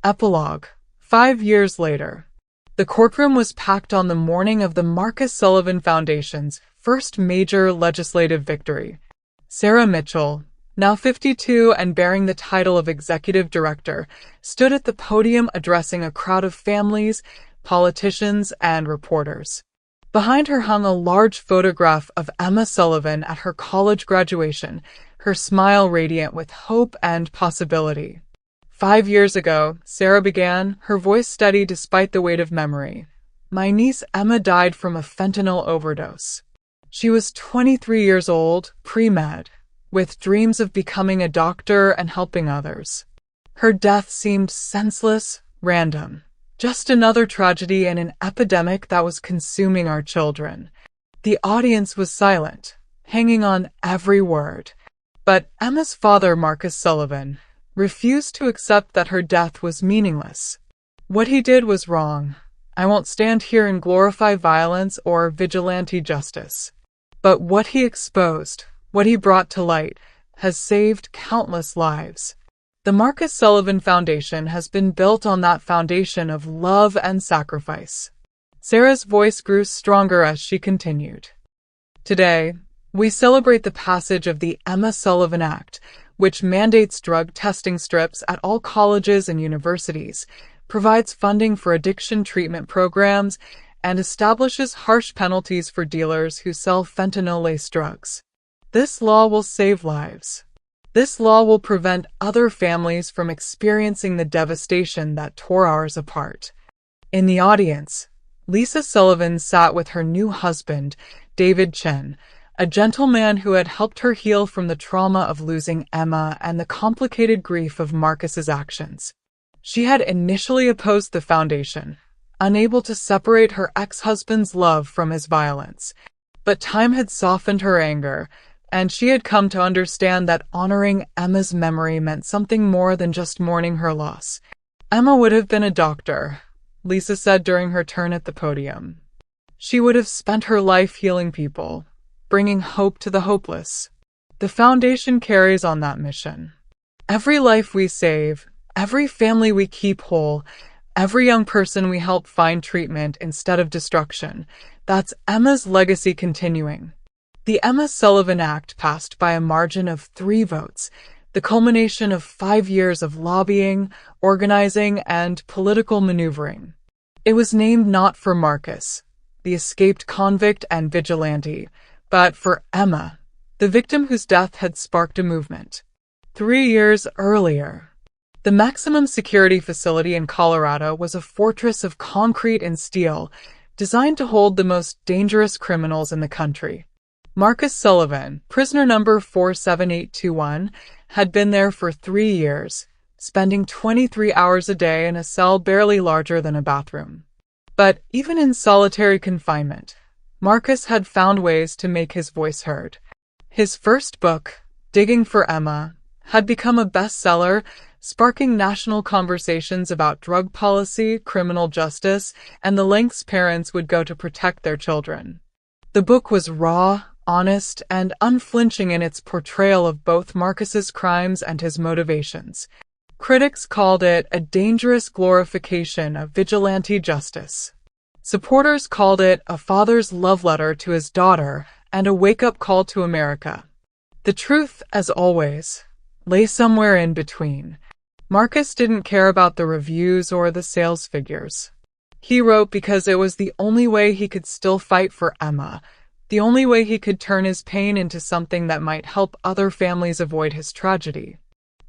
S1: Epilogue. 5 years later. The courtroom was packed on the morning of the Marcus Sullivan Foundation's first major legislative victory. Sarah Mitchell, now 52 and bearing the title of executive director, stood at the podium addressing a crowd of families, politicians, and reporters. Behind her hung a large photograph of Emma Sullivan at her college graduation, her smile radiant with hope and possibility. 5 years ago, Sarah began, her voice steady despite the weight of memory. My niece Emma died from a fentanyl overdose. She was 23 years old, pre-med, with dreams of becoming a doctor and helping others. Her death seemed senseless, random. Just another tragedy in an epidemic that was consuming our children. The audience was silent, hanging on every word. But Emma's father, Marcus Sullivan, refused to accept that her death was meaningless. What he did was wrong. I won't stand here and glorify violence or vigilante justice. But what he exposed, what he brought to light, has saved countless lives. The Marcus Sullivan Foundation has been built on that foundation of love and sacrifice. Sarah's voice grew stronger as she continued. Today, we celebrate the passage of the Emma Sullivan Act, which mandates drug testing strips at all colleges and universities, provides funding for addiction treatment programs, and establishes harsh penalties for dealers who sell fentanyl-laced drugs. This law will save lives. This law will prevent other families from experiencing the devastation that tore ours apart. In the audience, Lisa Sullivan sat with her new husband, David Chen, a gentleman who had helped her heal from the trauma of losing Emma and the complicated grief of Marcus's actions. She had initially opposed the foundation, unable to separate her ex-husband's love from his violence. But time had softened her anger, and she had come to understand that honoring Emma's memory meant something more than just mourning her loss. Emma would have been a doctor, Lisa said during her turn at the podium. She would have spent her life healing people, bringing hope to the hopeless. The foundation carries on that mission. Every life we save, every family we keep whole, every young person we help find treatment instead of destruction, that's Emma's legacy continuing. The Emma Sullivan Act passed by a margin of 3 votes, the culmination of 5 years of lobbying, organizing, and political maneuvering. It was named not for Marcus, the escaped convict and vigilante, but for Emma, the victim whose death had sparked a movement. 3 years earlier, the maximum security facility in Colorado was a fortress of concrete and steel, designed to hold the most dangerous criminals in the country. Marcus Sullivan, prisoner number 47821, had been there for 3 years, spending 23 hours a day in a cell barely larger than a bathroom. But even in solitary confinement, Marcus had found ways to make his voice heard. His first book, Digging for Emma, had become a bestseller, sparking national conversations about drug policy, criminal justice, and the lengths parents would go to protect their children. The book was raw, honest, and unflinching in its portrayal of both Marcus's crimes and his motivations. Critics called it a dangerous glorification of vigilante justice. Supporters called it a father's love letter to his daughter and a wake-up call to America. The truth, as always, lay somewhere in between. Marcus didn't care about the reviews or the sales figures. He wrote because it was the only way he could still fight for Emma, the only way he could turn his pain into something that might help other families avoid his tragedy.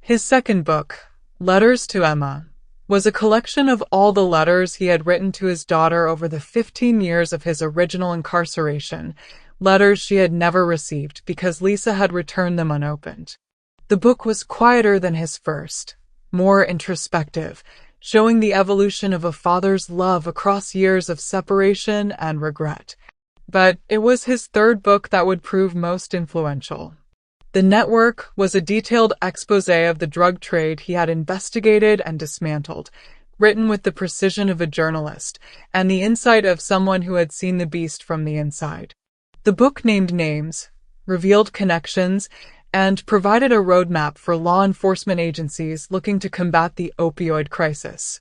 S1: His second book, Letters to Emma, was a collection of all the letters he had written to his daughter over the 15 years of his original incarceration, letters she had never received because Lisa had returned them unopened. The book was quieter than his first, more introspective, showing the evolution of a father's love across years of separation and regret. But it was his third book that would prove most influential. The Network was a detailed exposé of the drug trade he had investigated and dismantled, written with the precision of a journalist and the insight of someone who had seen the beast from the inside. The book named names, revealed connections, and provided a roadmap for law enforcement agencies looking to combat the opioid crisis.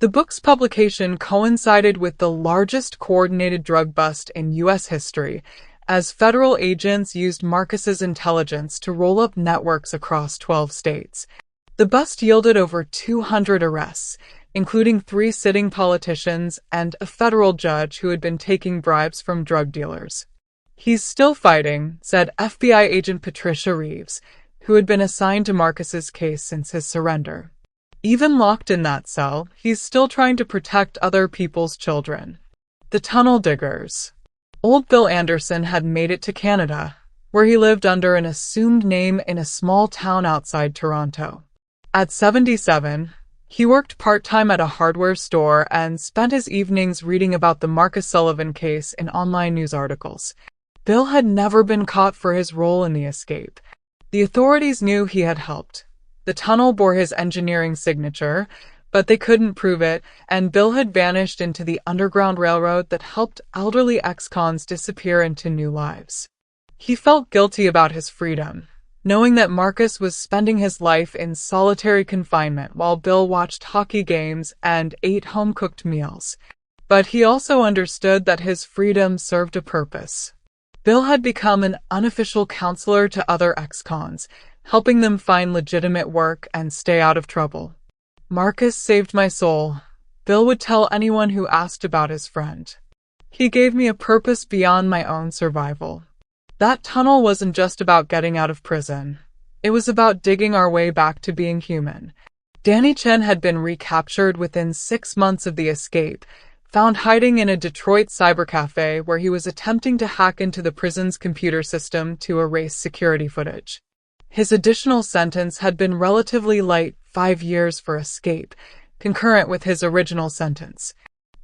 S1: The book's publication coincided with the largest coordinated drug bust in U.S. history, as federal agents used Marcus's intelligence to roll up networks across 12 states. The bust yielded over 200 arrests, including 3 sitting politicians and a federal judge who had been taking bribes from drug dealers. "He's still fighting," said FBI agent Patricia Reeves, who had been assigned to Marcus's case since his surrender. "Even locked in that cell, he's still trying to protect other people's children." The tunnel diggers. Old Bill Anderson had made it to Canada, where he lived under an assumed name in a small town outside Toronto. At 77, he worked part-time at a hardware store and spent his evenings reading about the Marcus Sullivan case in online news articles. Bill had never been caught for his role in the escape. The authorities knew he had helped. The tunnel bore his engineering signature, but they couldn't prove it, and Bill had vanished into the Underground Railroad that helped elderly ex-cons disappear into new lives. He felt guilty about his freedom, knowing that Marcus was spending his life in solitary confinement while Bill watched hockey games and ate home-cooked meals. But he also understood that his freedom served a purpose. Bill had become an unofficial counselor to other ex-cons, helping them find legitimate work and stay out of trouble. "Marcus saved my soul," Bill would tell anyone who asked about his friend. "He gave me a purpose beyond my own survival." That tunnel wasn't just about getting out of prison. It was about digging our way back to being human. Danny Chen had been recaptured within 6 months of the escape, found hiding in a Detroit cybercafe where he was attempting to hack into the prison's computer system to erase security footage. His additional sentence had been relatively light, 5 years for escape, concurrent with his original sentence.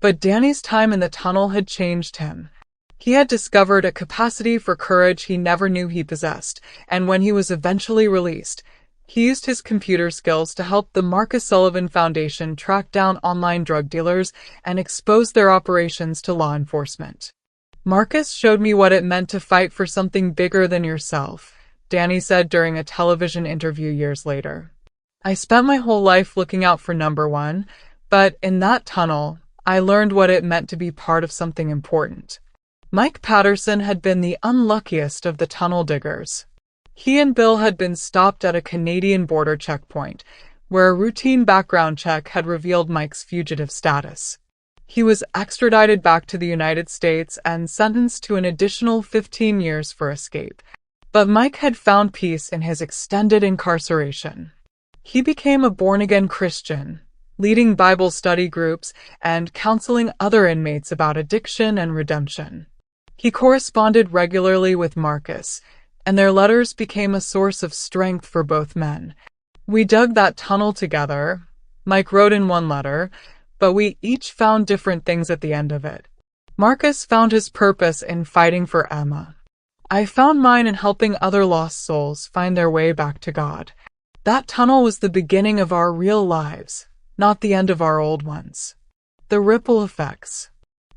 S1: But Danny's time in the tunnel had changed him. He had discovered a capacity for courage he never knew he possessed, and when he was eventually released, he used his computer skills to help the Marcus Sullivan Foundation track down online drug dealers and expose their operations to law enforcement. "Marcus showed me what it meant to fight for something bigger than yourself," Danny said during a television interview years later. "I spent my whole life looking out for number one, but in that tunnel, I learned what it meant to be part of something important." Mike Patterson had been the unluckiest of the tunnel diggers. He and Bill had been stopped at a Canadian border checkpoint, where a routine background check had revealed Mike's fugitive status. He was extradited back to the United States and sentenced to an additional 15 years for escape. But Mike had found peace in his extended incarceration. He became a born-again Christian, leading Bible study groups and counseling other inmates about addiction and redemption. He corresponded regularly with Marcus, and their letters became a source of strength for both men. "We dug that tunnel together," Mike wrote in one letter, "but we each found different things at the end of it. Marcus found his purpose in fighting for Emma. I found mine in helping other lost souls find their way back to God. That tunnel was the beginning of our real lives, not the end of our old ones." The ripple effects.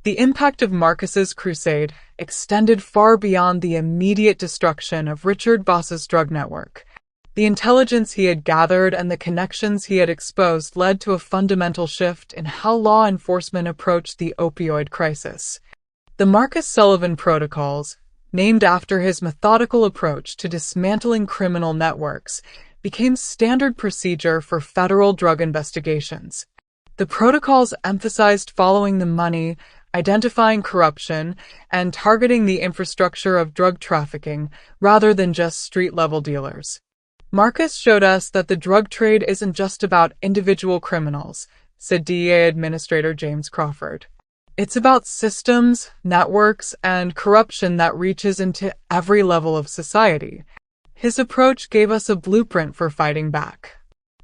S1: The impact of Marcus's crusade extended far beyond the immediate destruction of Richard Boss's drug network. The intelligence he had gathered and the connections he had exposed led to a fundamental shift in how law enforcement approached the opioid crisis. The Marcus Sullivan Protocols, named after his methodical approach to dismantling criminal networks, became standard procedure for federal drug investigations. The protocols emphasized following the money, identifying corruption, and targeting the infrastructure of drug trafficking rather than just street-level dealers. Marcus showed us that the drug trade isn't just about individual criminals, said DEA Administrator James Crawford. It's about systems, networks, and corruption that reaches into every level of society. His approach gave us a blueprint for fighting back.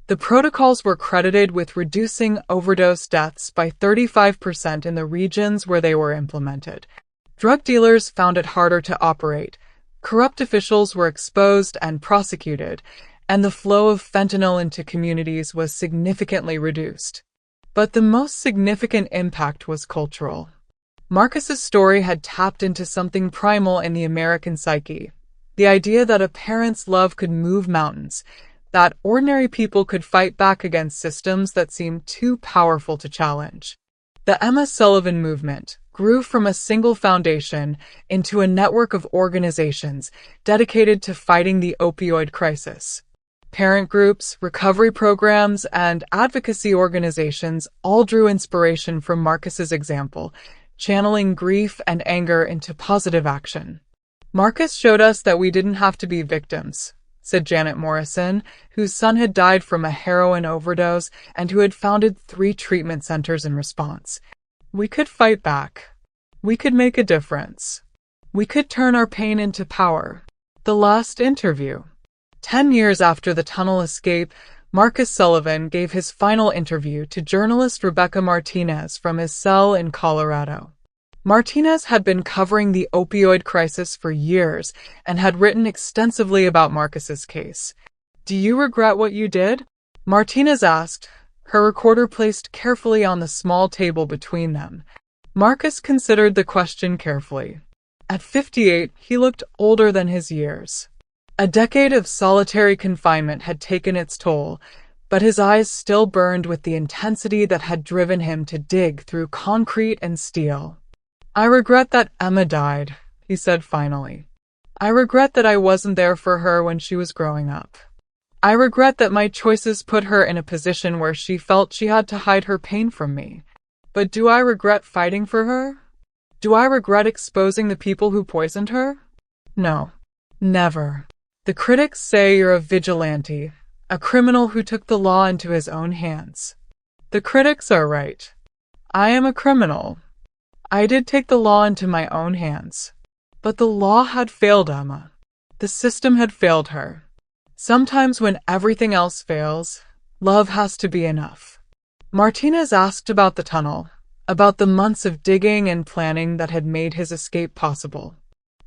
S1: The protocols were credited with reducing overdose deaths by 35% in the regions where they were implemented. Drug dealers found it harder to operate, corrupt officials were exposed and prosecuted, and the flow of fentanyl into communities was significantly reduced. But the most significant impact was cultural. Marcus's story had tapped into something primal in the American psyche, the idea that a parent's love could move mountains, that ordinary people could fight back against systems that seemed too powerful to challenge. The Marcus Sullivan movement grew from a single foundation into a network of organizations dedicated to fighting the opioid crisis. Parent groups, recovery programs, and advocacy organizations all drew inspiration from Marcus's example, channeling grief and anger into positive action. Marcus showed us that we didn't have to be victims, said Janet Morrison, whose son had died from a heroin overdose and who had founded 3 treatment centers in response. We could fight back. We could make a difference. We could turn our pain into power. The last interview. 10 years after the tunnel escape, Marcus Sullivan gave his final interview to journalist Rebecca Martinez from his cell in Colorado. Martinez had been covering the opioid crisis for years and had written extensively about Marcus's case. "Do you regret what you did?" Martinez asked, her recorder placed carefully on the small table between them. Marcus considered the question carefully. At 58, he looked older than his years. A decade of solitary confinement had taken its toll, but his eyes still burned with the intensity that had driven him to dig through concrete and steel. "I regret that Emma died," he said finally. "I regret that I wasn't there for her when she was growing up. I regret that my choices put her in a position where she felt she had to hide her pain from me. But do I regret fighting for her? Do I regret exposing the people who poisoned her? No, never. The critics say you're a vigilante, a criminal who took the law into his own hands. The critics are right. I am a criminal. I did take the law into my own hands. But the law had failed Emma. The system had failed her. Sometimes when everything else fails, love has to be enough." Martinez asked about the tunnel, about the months of digging and planning that had made his escape possible.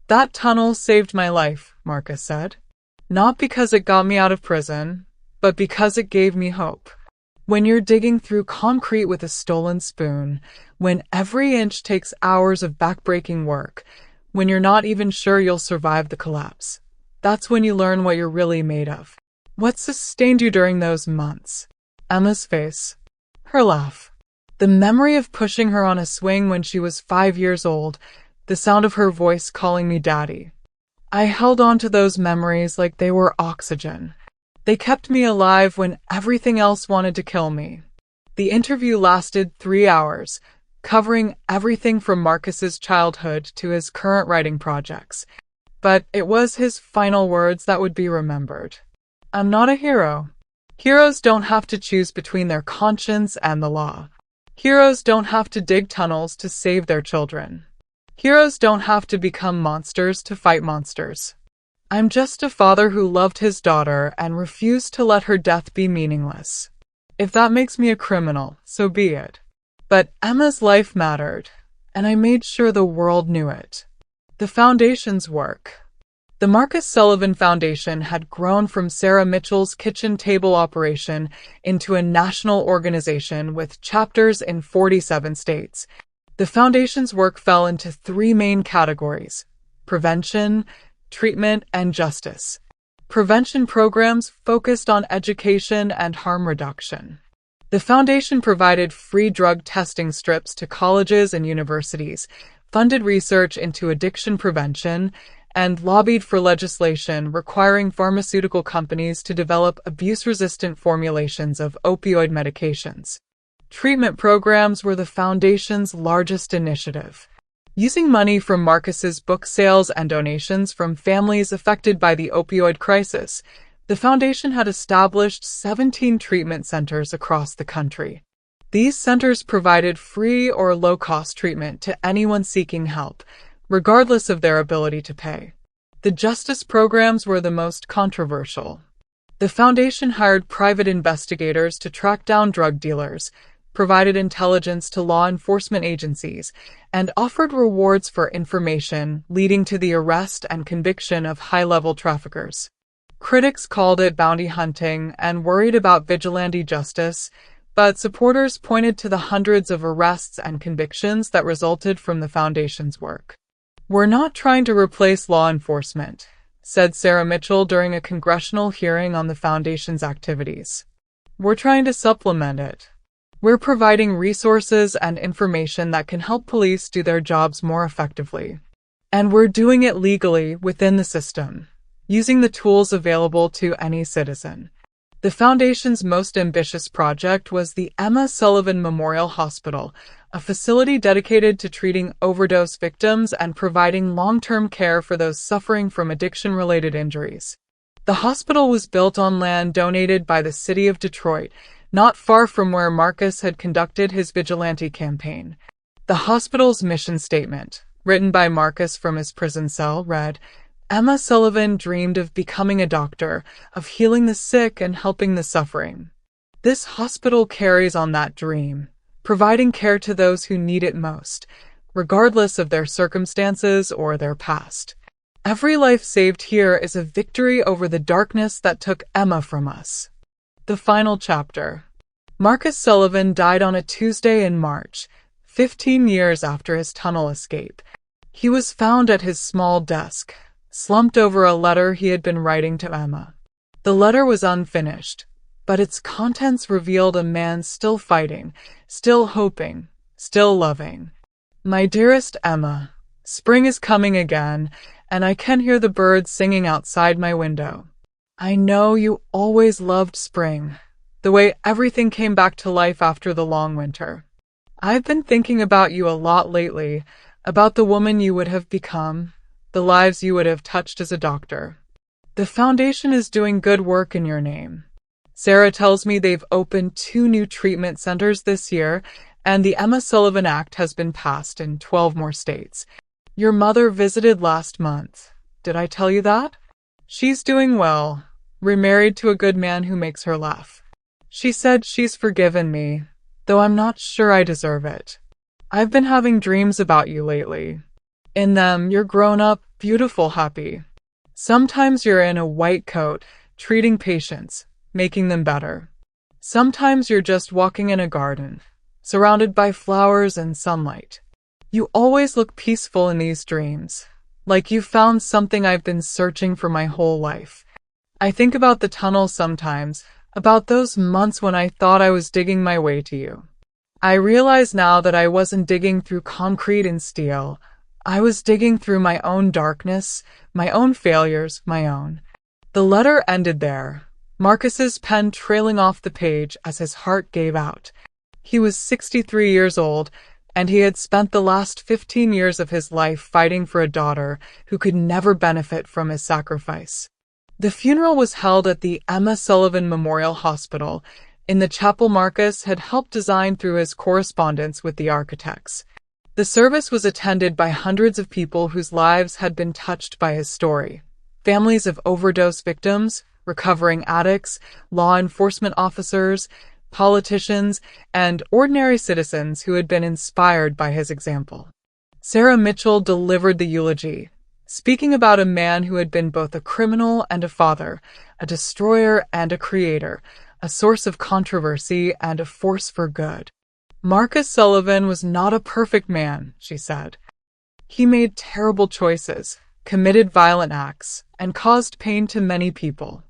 S1: "That tunnel saved my life," Marcus said. "Not because it got me out of prison, but because it gave me hope. When you're digging through concrete with a stolen spoon, when every inch takes hours of backbreaking work, when you're not even sure you'll survive the collapse, that's when you learn what you're really made of. What sustained you during those months?" Emma's face. Her laugh. The memory of pushing her on a swing when she was 5 years old, the sound of her voice calling me daddy. I held on to those memories like they were oxygen. They kept me alive when everything else wanted to kill me. The interview lasted 3 hours, covering everything from Marcus's childhood to his current writing projects. But it was his final words that would be remembered. "I'm not a hero. Heroes don't have to choose between their conscience and the law. Heroes don't have to dig tunnels to save their children. Heroes don't have to become monsters to fight monsters. I'm just a father who loved his daughter and refused to let her death be meaningless. If that makes me a criminal, so be it. But Emma's life mattered, and I made sure the world knew it." The Foundation's work. The Marcus Sullivan Foundation had grown from Sarah Mitchell's kitchen table operation into a national organization with chapters in 47 states. The Foundation's work fell into 3 main categories: prevention, treatment, and justice. Prevention programs focused on education and harm reduction. The Foundation provided free drug testing strips to colleges and universities, funded research into addiction prevention, and lobbied for legislation requiring pharmaceutical companies to develop abuse-resistant formulations of opioid medications. Treatment programs were the Foundation's largest initiative. Using money from Marcus's book sales and donations from families affected by the opioid crisis, the Foundation had established 17 treatment centers across the country. These centers provided free or low-cost treatment to anyone seeking help, regardless of their ability to pay. The justice programs were the most controversial. The foundation hired private investigators to track down drug dealers, provided intelligence to law enforcement agencies, and offered rewards for information, leading to the arrest and conviction of high-level traffickers. Critics called it bounty hunting and worried about vigilante justice, but supporters pointed to the hundreds of arrests and convictions that resulted from the foundation's work. "We're not trying to replace law enforcement," said Sarah Mitchell during a congressional hearing on the foundation's activities. "We're trying to supplement it. We're providing resources and information that can help police do their jobs more effectively. And we're doing it legally within the system, using the tools available to any citizen." The foundation's most ambitious project was the Emma Sullivan Memorial Hospital, a facility dedicated to treating overdose victims and providing long-term care for those suffering from addiction-related injuries. The hospital was built on land donated by the city of Detroit, not far from where Marcus had conducted his vigilante campaign. The hospital's mission statement, written by Marcus from his prison cell, read, "Emma Sullivan dreamed of becoming a doctor, of healing the sick and helping the suffering." This hospital carries on that dream, providing care to those who need it most, regardless of their circumstances or their past. Every life saved here is a victory over the darkness that took Emma from us. The final chapter. Marcus Sullivan died on a Tuesday in March, 15 years after his tunnel escape. He was found at his small desk, slumped over a letter he had been writing to Emma. The letter was unfinished, but its contents revealed a man still fighting, still hoping, still loving. "My dearest Emma, spring is coming again, and I can hear the birds singing outside my window. I know you always loved spring, the way everything came back to life after the long winter. I've been thinking about you a lot lately, about the woman you would have become, the lives you would have touched as a doctor. The foundation is doing good work in your name. Sarah tells me they've opened 2 new treatment centers this year, and the Emma Sullivan Act has been passed in 12 more states. Your mother visited last month. Did I tell you that? She's doing well, remarried to a good man who makes her laugh. She said she's forgiven me, though I'm not sure I deserve it. I've been having dreams about you lately. In them, you're grown up, beautiful, happy. Sometimes you're in a white coat, treating patients, making them better. Sometimes you're just walking in a garden, surrounded by flowers and sunlight. You always look peaceful in these dreams, like you found something I've been searching for my whole life. I think about the tunnel sometimes, about those months when I thought I was digging my way to you. I realize now that I wasn't digging through concrete and steel. I was digging through my own darkness, my own failures, my own." The letter ended there, Marcus's pen trailing off the page as his heart gave out. He was 63 years old, and he had spent the last 15 years of his life fighting for a daughter who could never benefit from his sacrifice. The funeral was held at the Emma Sullivan Memorial Hospital, in the chapel Marcus had helped design through his correspondence with the architects. The service was attended by hundreds of people whose lives had been touched by his story. Families of overdose victims, recovering addicts, law enforcement officers, politicians, and ordinary citizens who had been inspired by his example. Sarah Mitchell delivered the eulogy, speaking about a man who had been both a criminal and a father, a destroyer and a creator, a source of controversy and a force for good. Marcus Sullivan was not a perfect man, she said. He made terrible choices, committed violent acts, and caused pain to many people.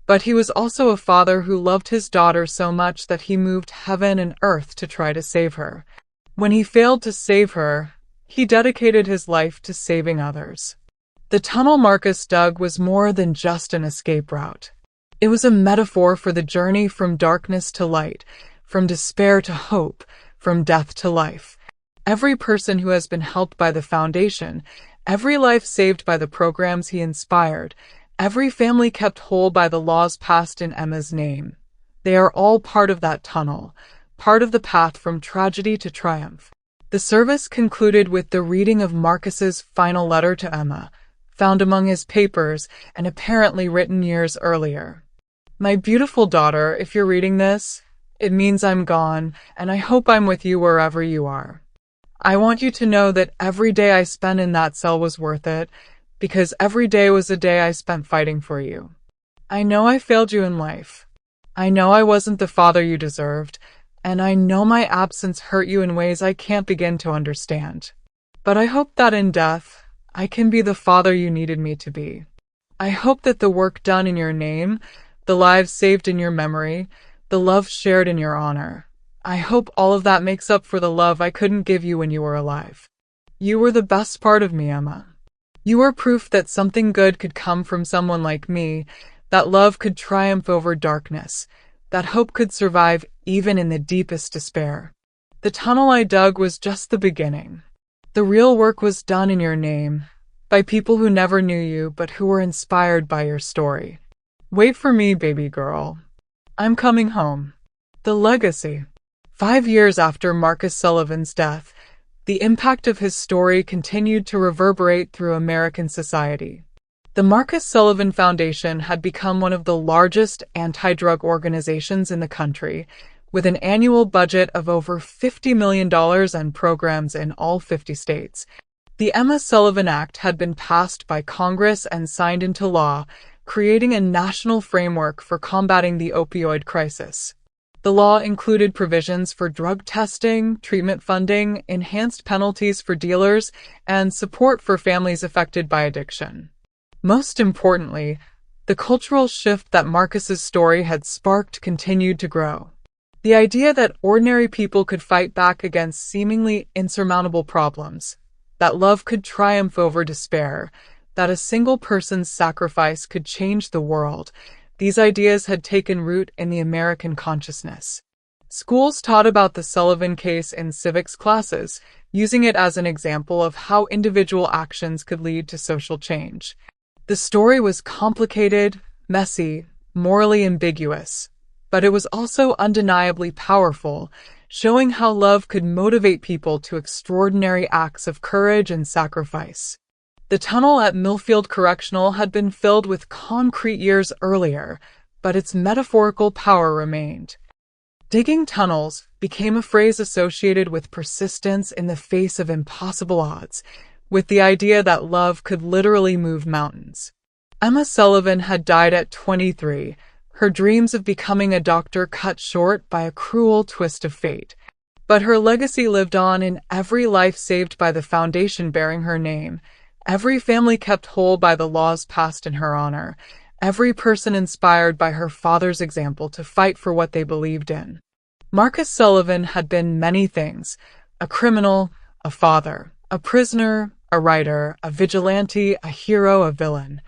S1: But he was also a father who loved his daughter so much that he moved heaven and earth to try to save her. When he failed to save her, he dedicated his life to saving others. The tunnel Marcus dug was more than just an escape route. It was a metaphor for the journey from darkness to light, from despair to hope, from death to life. Every person who has been helped by the foundation, every life saved by the programs he inspired, every family kept whole by the laws passed in Emma's name. They are all part of that tunnel, part of the path from tragedy to triumph. The service concluded with the reading of Marcus's final letter to Emma, found among his papers and apparently written years earlier. My beautiful daughter, if you're reading this, it means I'm gone, and I hope I'm with you wherever you are. I want you to know that every day I spent in that cell was worth it, because every day was a day I spent fighting for you. I know I failed you in life. I know I wasn't the father you deserved, and I know my absence hurt you in ways I can't begin to understand. But I hope that in death, I can be the father you needed me to be. I hope that the work done in your name, the lives saved in your memory, the love shared in your honor, I hope all of that makes up for the love I couldn't give you when you were alive. You were the best part of me, Emma. You were proof that something good could come from someone like me, that love could triumph over darkness, that hope could survive even in the deepest despair. The tunnel I dug was just the beginning. The real work was done in your name, by people who never knew you but who were inspired by your story. Wait for me, baby girl. I'm coming home. The legacy. 5 years after Marcus Sullivan's death, the impact of his story continued to reverberate through American society. The Marcus Sullivan Foundation had become one of the largest anti-drug organizations in the country, with an annual budget of over $50 million and programs in all 50 states. The Emma Sullivan Act had been passed by Congress and signed into law, creating a national framework for combating the opioid crisis. The law included provisions for drug testing, treatment funding, enhanced penalties for dealers, and support for families affected by addiction. Most importantly, the cultural shift that Marcus's story had sparked continued to grow. The idea that ordinary people could fight back against seemingly insurmountable problems, that love could triumph over despair, that a single person's sacrifice could change the world, these ideas had taken root in the American consciousness. Schools taught about the Sullivan case in civics classes, using it as an example of how individual actions could lead to social change. The story was complicated, messy, morally ambiguous, but it was also undeniably powerful, showing how love could motivate people to extraordinary acts of courage and sacrifice. The tunnel at Millfield Correctional had been filled with concrete years earlier, but its metaphorical power remained. Digging tunnels became a phrase associated with persistence in the face of impossible odds, with the idea that love could literally move mountains. Emma Sullivan had died at 23, her dreams of becoming a doctor cut short by a cruel twist of fate. But her legacy lived on in every life saved by the foundation bearing her name, every family kept whole by the laws passed in her honor, every person inspired by her father's example to fight for what they believed in. Marcus Sullivan had been many things: a criminal, a father, a prisoner, a writer, a vigilante, a hero, a villain.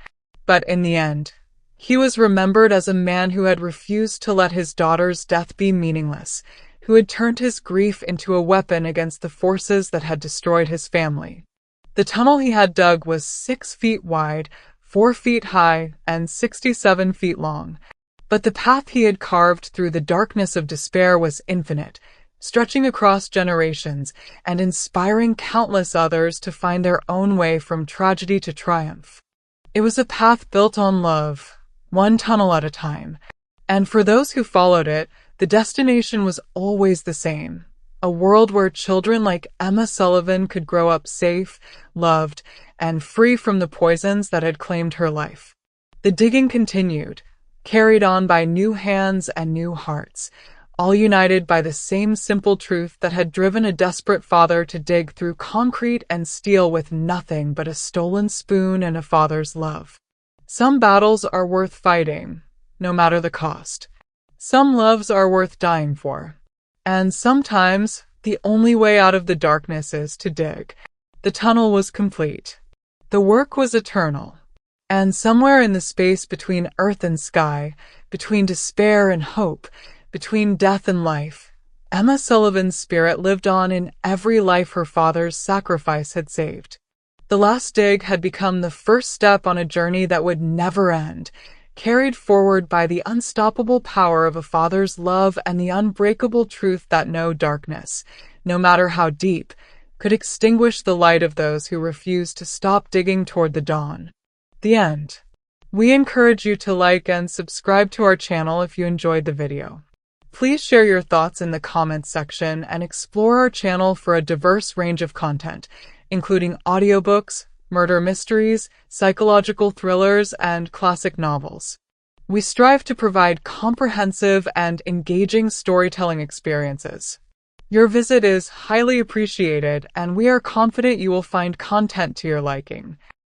S1: But in the end, he was remembered as a man who had refused to let his daughter's death be meaningless, who had turned his grief into a weapon against the forces that had destroyed his family. The tunnel he had dug was 6 feet wide, 4 feet high, and 67 feet long. But the path he had carved through the darkness of despair was infinite, stretching across generations and inspiring countless others to find their own way from tragedy to triumph. It was a path built on love, one tunnel at a time, and for those who followed it, the destination was always the same: a world where children like Emma Sullivan could grow up safe, loved, and free from the poisons that had claimed her life. The digging continued, carried on by new hands and new hearts, all united by the same simple truth that had driven a desperate father to dig through concrete and steel with nothing but a stolen spoon and a father's love. Some battles are worth fighting, no matter the cost. Some loves are worth dying for. And sometimes, the only way out of the darkness is to dig. The tunnel was complete. The work was eternal. And somewhere in the space between earth and sky, between despair and hope, between death and life, Emma Sullivan's spirit lived on in every life her father's sacrifice had saved. The last dig had become the first step on a journey that would never end, carried forward by the unstoppable power of a father's love and the unbreakable truth that no darkness, no matter how deep, could extinguish the light of those who refuse to stop digging toward the dawn. The end. We encourage you to like and subscribe to our channel if you enjoyed the video. Please share your thoughts in the comments section and explore our channel for a diverse range of content, including audiobooks, murder mysteries, psychological thrillers, and classic novels. We strive to provide comprehensive and engaging storytelling experiences. Your visit is highly appreciated, and we are confident you will find content to your liking.